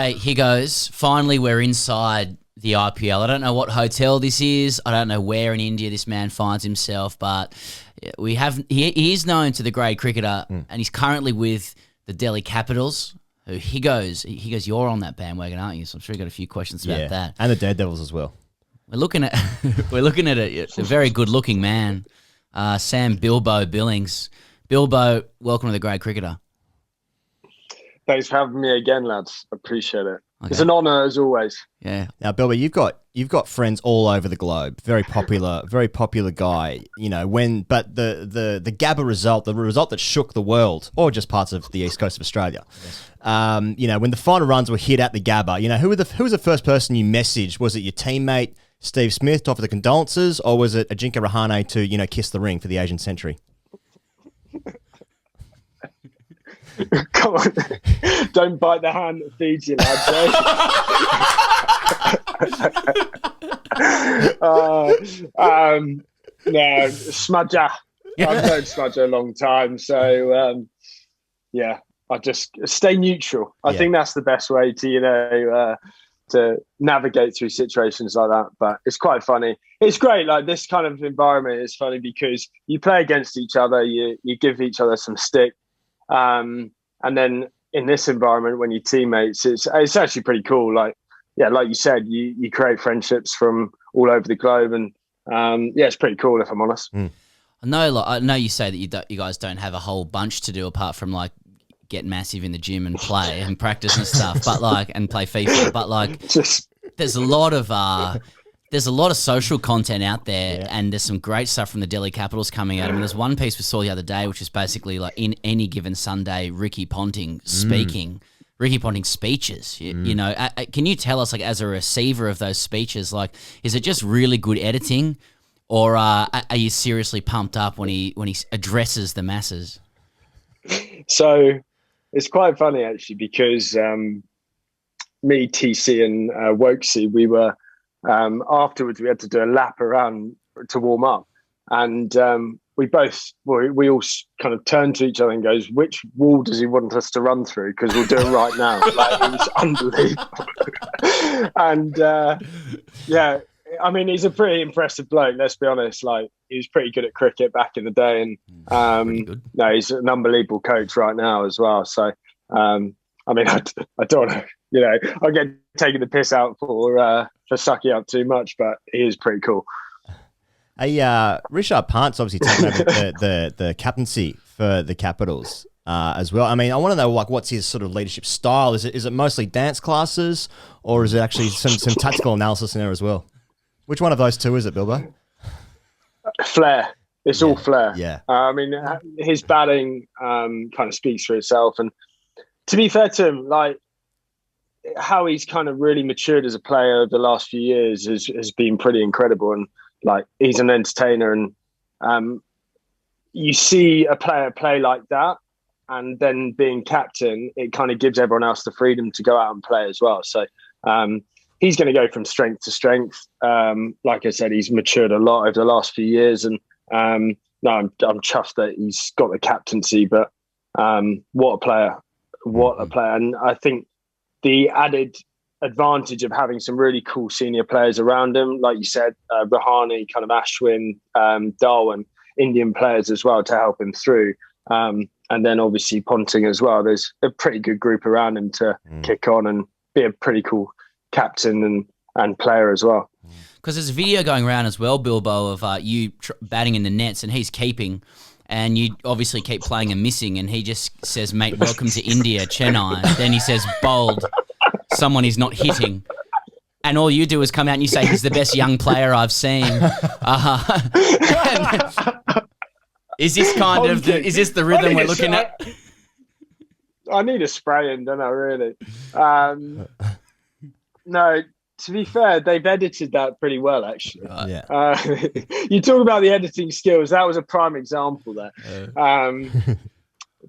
say, Higgins, finally we're inside the IPL. I don't know what hotel this is. I don't know where in India this man finds himself, but he is known to the grade cricketer, and he's currently with the Delhi Capitals. He goes, you're on that bandwagon, aren't you? So I'm sure you got a few questions about that. And the Daredevils as well. We're looking at a very good looking man, Sam Bilbo Billings. Bilbo, welcome to the grade cricketer. Thanks for having me again, lads. Appreciate it. Okay. It's an honour as always. Yeah. Now, Bilbo, you've got friends all over the globe. Very popular guy. You know but the Gabba result, the result that shook the world, or just parts of the east coast of Australia. Yes. When the final runs were hit at the Gabba, who was the first person you messaged? Was it your teammate Steve Smith to offer the condolences, or was it Ajinkya Rahane to kiss the ring for the Asian century? Come on, don't bite the hand that feeds you, lads. No, Smudger. I've known Smudger a long time, so I just stay neutral. I think that's the best way to to navigate through situations like that. But it's quite funny. It's great. Like, this kind of environment is funny because you play against each other, you give each other some stick. And then in this environment, when you're teammates, it's actually pretty cool. Like you said, you create friendships from all over the globe, and it's pretty cool, if I'm honest. I know you say that you guys don't have a whole bunch to do apart from like get massive in the gym and play and practice and stuff, but and play FIFA. But there's a lot of social content out there, and there's some great stuff from the Delhi Capitals coming out. I mean, there's one piece we saw the other day, which is basically like in any given Sunday, Ricky Ponting speaking. Ricky Ponting's speeches, can you tell us, like, as a receiver of those speeches, like, is it just really good editing, or are you seriously pumped up when he addresses the masses? So it's quite funny actually, because me, TC, and Wokesy, we were afterwards we had to do a lap around to warm up, and we all kind of turned to each other and goes, which wall does he want us to run through? Because we'll do it right now. Like, it was unbelievable. And I mean, he's a pretty impressive bloke, let's be honest. Like, he was pretty good at cricket back in the day, and he's an unbelievable coach right now as well. So I mean, I don't want to, I get taken the piss out for sucking up too much, but he is pretty cool. Rishabh Pant's obviously taken over the captaincy for the Capitals as well. I mean, I want to know, like, what's his sort of leadership style? Is it mostly dance classes, or is it actually some tactical analysis in there as well? Which one of those two is it, Bilbo? Flair. It's all flair. Yeah. I mean, his batting kind of speaks for itself. And to be fair to him, like, how he's kind of really matured as a player over the last few years has been pretty incredible. And like, he's an entertainer, and you see a player play like that, and then being captain, it kind of gives everyone else the freedom to go out and play as well. So he's going to go from strength to strength. Like I said, he's matured a lot over the last few years, and I'm chuffed that he's got the captaincy. But what a player! What a player! And I think the added advantage of having some really cool senior players around him, like you said, Rahane, kind of Ashwin, Darwin, Indian players as well to help him through. And then obviously Ponting as well. There's a pretty good group around him to kick on and be a pretty cool captain and player as well. Because there's a video going around as well, Bilbo, of you batting in the nets and he's keeping, and you obviously keep playing and missing, and he just says, mate, welcome to India, Chennai. Then he says, bold, someone he's not hitting. And all you do is come out and you say, he's the best young player I've seen. Is this is this the rhythm we're looking at? I need a spray in, don't I, really? No, to be fair, they've edited that pretty well, actually. You talk about the editing skills. That was a prime example there.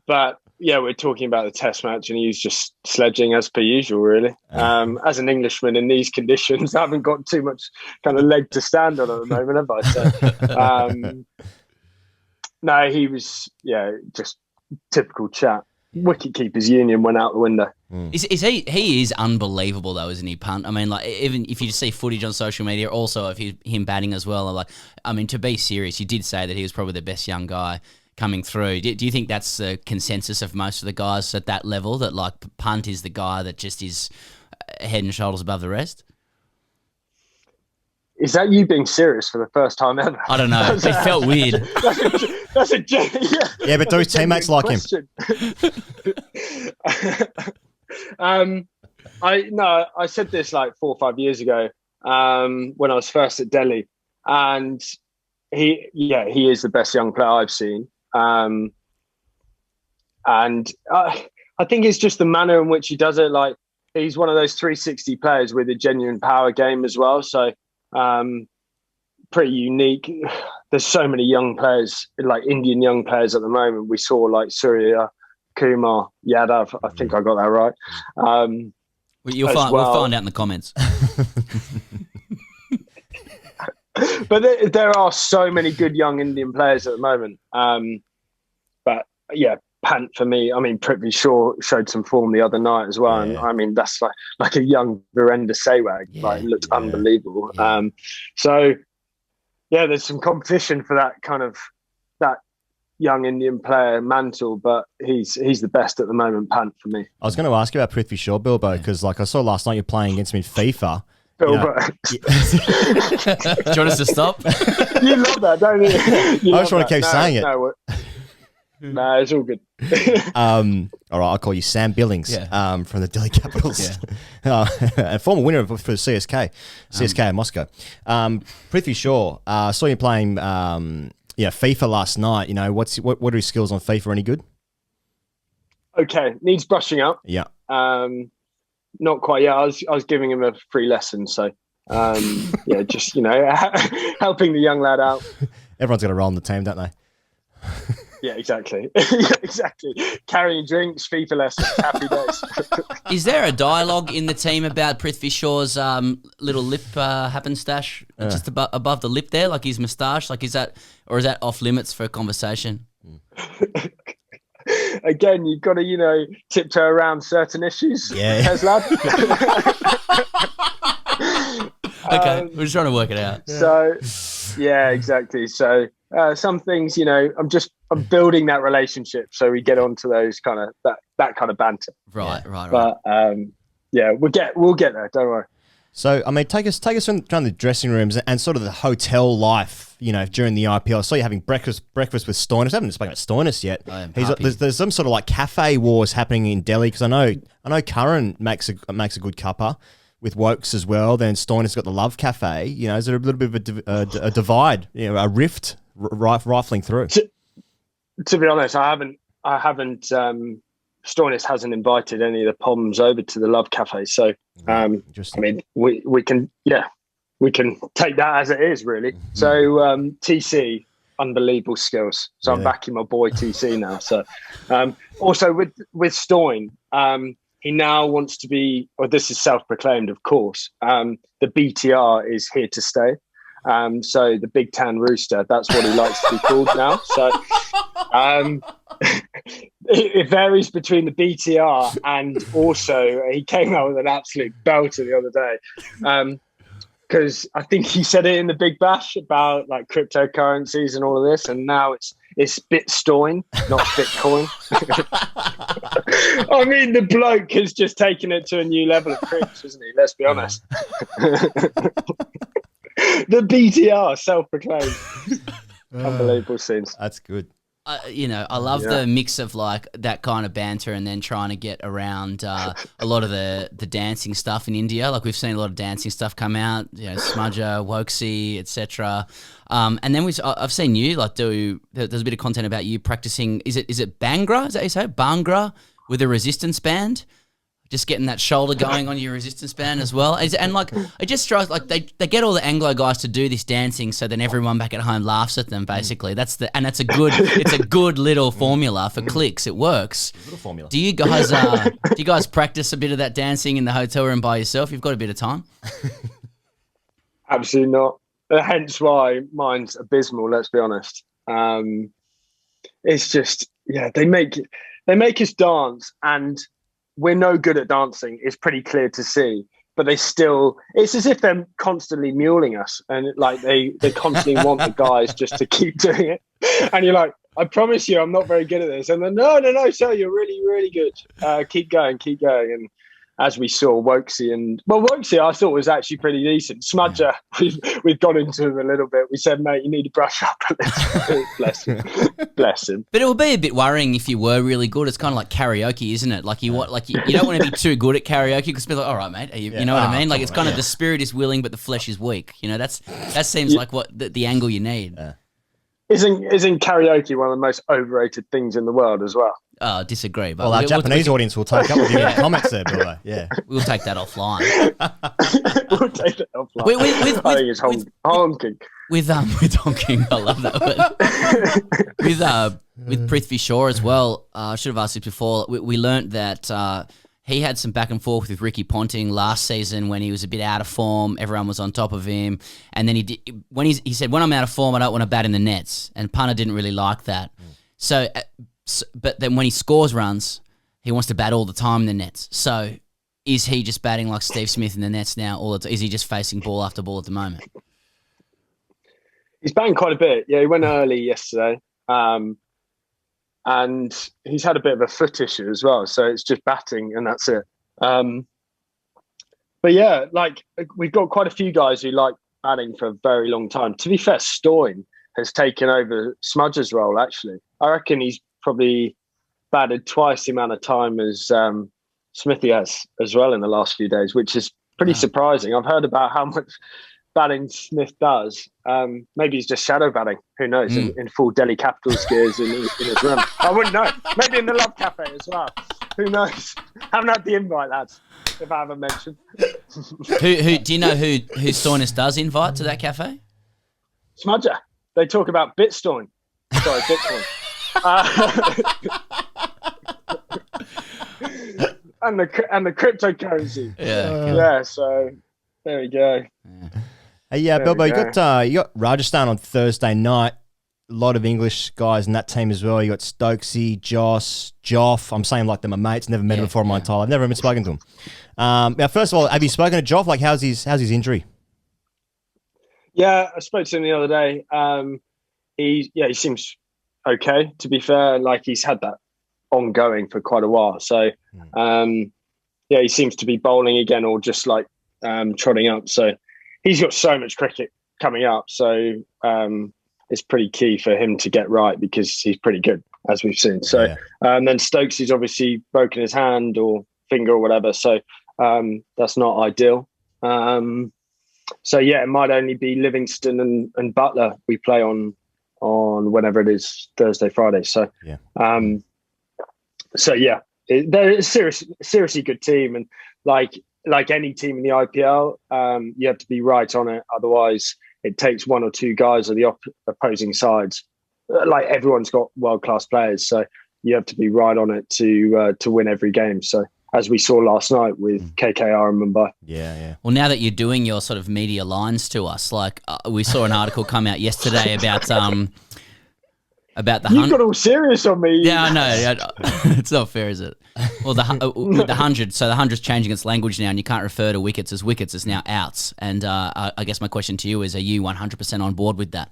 But yeah, we're talking about the test match, and he's just sledging as per usual, really. As an Englishman in these conditions, I haven't got too much kind of leg to stand on at the moment, have I? So, no, he was, just typical chat. wicket keepers union went out the window. Is he is unbelievable though, isn't he, Punt? I mean, like, even if you see footage on social media, also if him batting as well, like, I mean, to be serious, you did say that he was probably the best young guy coming through. Do you think that's the consensus of most of the guys at that level, that like Punt is the guy that just is head and shoulders above the rest? Is that you being serious for the first time ever? I don't know. It felt weird. That's a yeah, but do his teammates like him? I said this like 4 or 5 years ago when I was first at Delhi, and he is the best young player I've seen. And I think it's just the manner in which he does it. Like, he's one of those 360 players with a genuine power game as well. So pretty unique. There's so many young players, like Indian young players at the moment. We saw like Surya Kumar Yadav. I think I got that right. We'll find out in the comments. But there are so many good young Indian players at the moment. But yeah, Pant for me. I mean, Prithvi Shaw showed some form the other night as well, and I mean that's like a young Virender Sehwag. Looked unbelievable. Yeah. So yeah, there's some competition for that young Indian player mantle, but he's the best at the moment, Pant for me. I was going to ask you about Prithvi Shaw, Bilbo, because like I saw last night you're playing against him in FIFA. Bilbo. Do you want us to stop? You love that, don't you? I just want to keep saying it. No, it's all good. All right, I'll call you Sam Billings from the Delhi Capitals, a former winner for CSK Moscow. Prithvi Shaw, saw you playing FIFA last night. You know, what are his skills on FIFA? Any good? Okay, needs brushing up. Yeah. Not quite yet. I was giving him a free lesson, so just helping the young lad out. Everyone's got a role in the team, don't they? Yeah, exactly. Exactly. Carrying drinks, FIFA lessons, happy days. Is there a dialogue in the team about Prithvi Shaw's little lip happenstash just above the lip there, like his moustache? Like, is that off limits for a conversation? Again, you've got to, tiptoe around certain issues. Yeah. Lad. Okay, we're just trying to work it out. So, yeah, exactly. So, some things, I'm building that relationship, so we get onto those kind of that kind of banter. Right. But we'll get there. Don't worry. So, I mean, take us around the dressing rooms and sort of the hotel life, during the IPL. I saw you having breakfast with Stoinis. I haven't spoken about Stoinis yet. There's some sort of like cafe wars happening in Delhi, because I know Curran makes a good cuppa with Wokes as well. Then Stoinis got the Love Cafe. Is there a little bit of a divide, a rift rifling through? To be honest, I haven't. Stoinis hasn't invited any of the Poms over to the Love Cafe, so I mean, we can take that as it is, really. Mm-hmm. So TC, unbelievable skills. So I'm backing my boy TC now. So also with Stoin, he now wants to be, or this is self-proclaimed, of course. The BTR is here to stay. So the Big Tan Rooster, that's what he likes to be called now. So it varies between the BTR and also he came out with an absolute belter the other day. Because I think he said it in the Big Bash about like cryptocurrencies and all of this, and now it's BitStoin, not Bitcoin. I mean, the bloke has just taken it to a new level of cringe, isn't he? Let's be honest. The BTR, self-proclaimed. Unbelievable scenes. That's good. I love the mix of like that kind of banter and then trying to get around a lot of the dancing stuff in India. Like, we've seen a lot of dancing stuff come out, Smudger, Wokesy, etc. And then I've seen you like there's a bit of content about you practicing. Is it Bhangra? Is that how you say it? Bhangra with a resistance band? Just getting that shoulder going on your resistance band as well. And like, it just strikes like they get all the Anglo guys to do this dancing, so then everyone back at home laughs at them. Basically, it's a good little formula for clicks. It works. Little formula. Do you guys practice a bit of that dancing in the hotel room by yourself? You've got a bit of time. Absolutely not. Hence why mine's abysmal. Let's be honest. It's just they make they make us dance, and we're no good at dancing. It's pretty clear to see. But they still, it's as if they're constantly muling us, and like they constantly want the guys just to keep doing it. And you're like, I promise you, I'm not very good at this. And then, no, sir, you're really, really good. Keep going. And as we saw, Wokesy, I thought was actually pretty decent. Smudger, we've got into him a little bit. We said, mate, you need to brush up a little. Bless him. But it would be a bit worrying if you were really good. It's kind of like karaoke, isn't it? Like you don't want to be too good at karaoke because people are like, all right, mate, you know what I mean? Like it's kind of the spirit is willing, but the flesh is weak. You know, that seems like what the angle you need. Isn't karaoke one of the most overrated things in the world as well? Oh, disagree. But well, our Japanese audience will take up with your comments there, Bilbo. Yeah. We'll take that offline. We'll take that offline. I think it's honking. With honking, I love that word. With Prithvi Shaw as well, I should have asked this before. We learnt that he had some back and forth with Ricky Ponting last season when he was a bit out of form. Everyone was on top of him. And then he said, when I'm out of form, I don't want to bat in the nets. And Punter didn't really like that. So, but then when he scores runs, he wants to bat all the time in the nets. So is he just batting like Steve Smith in the nets now? Is he just facing ball after ball at the moment? He's batting quite a bit. Yeah, he went early yesterday. And he's had a bit of a foot issue as well. So it's just batting and that's it. But yeah, like we've got quite a few guys who like batting for a very long time. To be fair, Stoin has taken over Smudger's role, actually. I reckon he's probably batted twice the amount of time as Smithy has as well in the last few days, which is pretty surprising. I've heard about how much batting Smith does. Maybe he's just shadow batting. Who knows? In full Delhi Capitals gears in his room. I wouldn't know. Maybe in the Love Cafe as well. Who knows? Haven't had the invite, lads, if I haven't mentioned. Who do you know who Stoinis does invite to that cafe? Smudger. They talk about BitStoin. Sorry, Bitcoin. And the cryptocurrency. Yeah. So there we go. Hey, Bilbo, you got Rajasthan on Thursday night. A lot of English guys in that team as well. You got Stokesy, Joss, Joff. I'm saying like they're my mates. Never met him before in my entire life. I've never even spoken to him. Now, first of all, have you spoken to Joff? Like, how's his injury? Yeah, I spoke to him the other day. He seems okay, to be fair. Like he's had that ongoing for quite a while. So he seems to be bowling again or just like trotting up. So he's got so much cricket coming up. So it's pretty key for him to get right because he's pretty good, as we've seen. So then Stokes has obviously broken his hand or finger or whatever. So that's not ideal. So yeah, it might only be Livingston and Butler we play on whenever it is, Thursday, Friday. So they're a seriously good team, and like any team in the IPL, you have to be right on it. Otherwise, it takes one or two guys of the opposing sides. Like everyone's got world-class players, so you have to be right on it to win every game. So as we saw last night with KKR and Mumbai. Yeah. Well, now that you're doing your sort of media lines to us, like we saw an article come out yesterday about the You've got all serious on me. Yeah, I know. It's not fair, is it? Well, with the 100, so the 100's changing its language now, and you can't refer to wickets as wickets; it's now outs. And I guess my question to you is: are you 100% on board with that?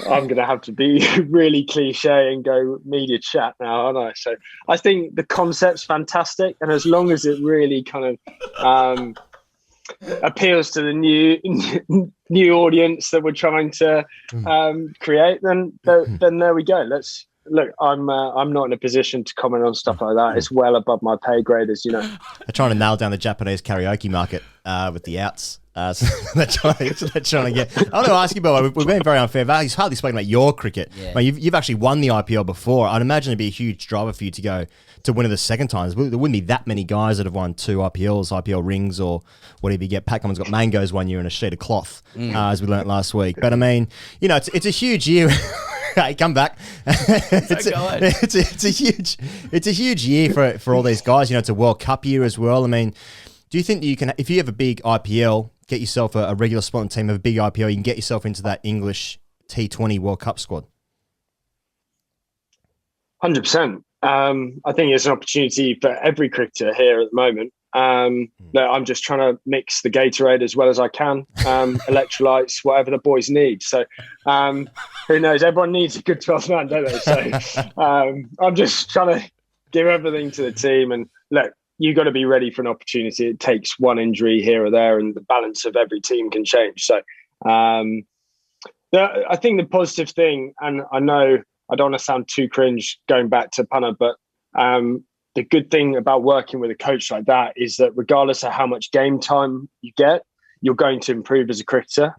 I'm going to have to be really cliche and go media chat now, aren't I? So I think the concept's fantastic, and as long as it really kind of appeals to the new audience that we're trying to create, then there we go. Let's look. I'm not in a position to comment on stuff like that. It's well above my pay grade, as you know. They're trying to nail down the Japanese karaoke market with the outs. So they're trying to get. I want to ask you, Bill. We've been very unfair. He's hardly spoken about your cricket. Yeah. I mean, you've actually won the IPL before. I'd imagine it'd be a huge driver for you to go to win it the second time. There wouldn't be that many guys that have won 2 IPLs, IPL rings, or whatever you get. Pat Cummins got mangoes one year and a sheet of cloth, as we learnt last week. But I mean, it's a huge year. Hey, come back. It's a huge year for all these guys. It's a World Cup year as well. I mean, do you think that you can, if you have a big IPL, get yourself a regular spot in team of a big IPL, you can get yourself into that English T20 World Cup squad? 100%. I think it's an opportunity for every cricketer here at the moment. I'm just trying to mix the Gatorade as well as I can, electrolytes, whatever the boys need. So who knows? Everyone needs a good 12 man, don't they? So I'm just trying to give everything to the team. And look, you got to be ready for an opportunity. It takes one injury here or there, and the balance of every team can change. So I think the positive thing, and I know I don't want to sound too cringe going back to punter, but the good thing about working with a coach like that is that regardless of how much game time you get, you're going to improve as a cricketer.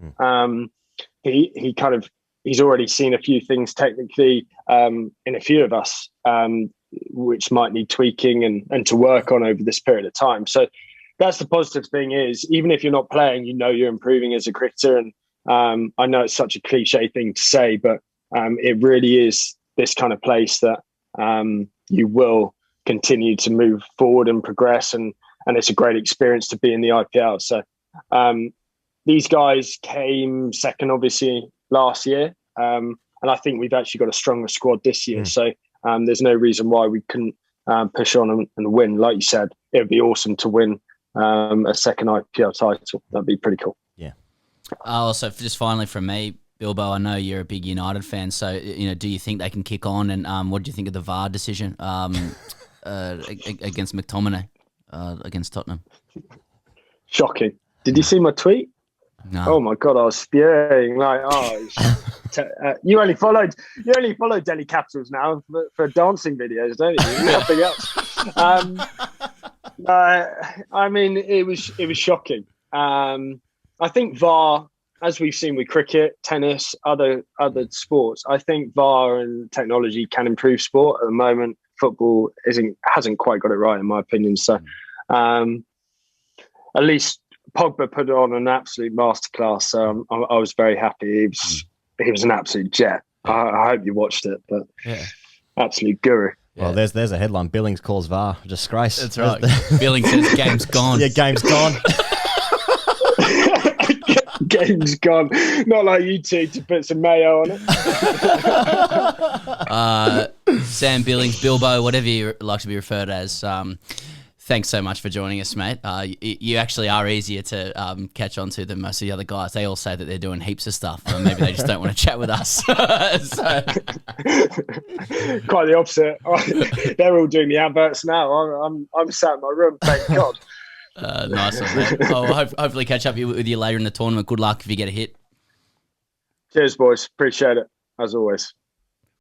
He's already seen a few things technically in a few of us, which might need tweaking and to work on over this period of time. So that's the positive thing is, even if you're not playing, you know you're improving as a cricketer. And I know it's such a cliche thing to say, but it really is this kind of place that you will continue to move forward and progress, and it's a great experience to be in the IPL. So these guys came second, obviously, last year, and I think we've actually got a stronger squad this year. So there's no reason why we couldn't push on and win. Like you said, it would be awesome to win a second IPL title. That'd be pretty cool. Yeah. Also, just finally from me, Bilbo, I know you're a big United fan, so do you think they can kick on? And what do you think of the VAR decision against McTominay against Tottenham? Shocking. Did you see my tweet? No. Oh my god, I was spewing like, you only follow Delhi Capitals now for dancing videos, don't you? Nothing else. I mean, it was shocking. I think VAR, as we've seen with cricket, tennis, other sports, I think VAR and technology can improve sport. At the moment, football hasn't quite got it right, in my opinion. So, at least Pogba put on an absolute masterclass. So I was very happy. He was an absolute jet. I hope you watched it, but absolute guru. Well, there's a headline: Billings calls VAR a disgrace. That's right. Billings says game's gone. Yeah, game's gone. Game's gone. Not like you two to put some mayo on it. Sam, Billings, Bilbo, whatever you like to be referred as. Thanks so much for joining us, mate. You actually are easier to catch on to than most of the other guys. They all say that they're doing heaps of stuff, but maybe they just don't want to chat with us. Quite the opposite. They're all doing the adverts now. I'm sat in my room, thank God. Nice one, mate. I'll hopefully catch up with you later in the tournament. Good luck if you get a hit. Cheers, boys. Appreciate it, as always.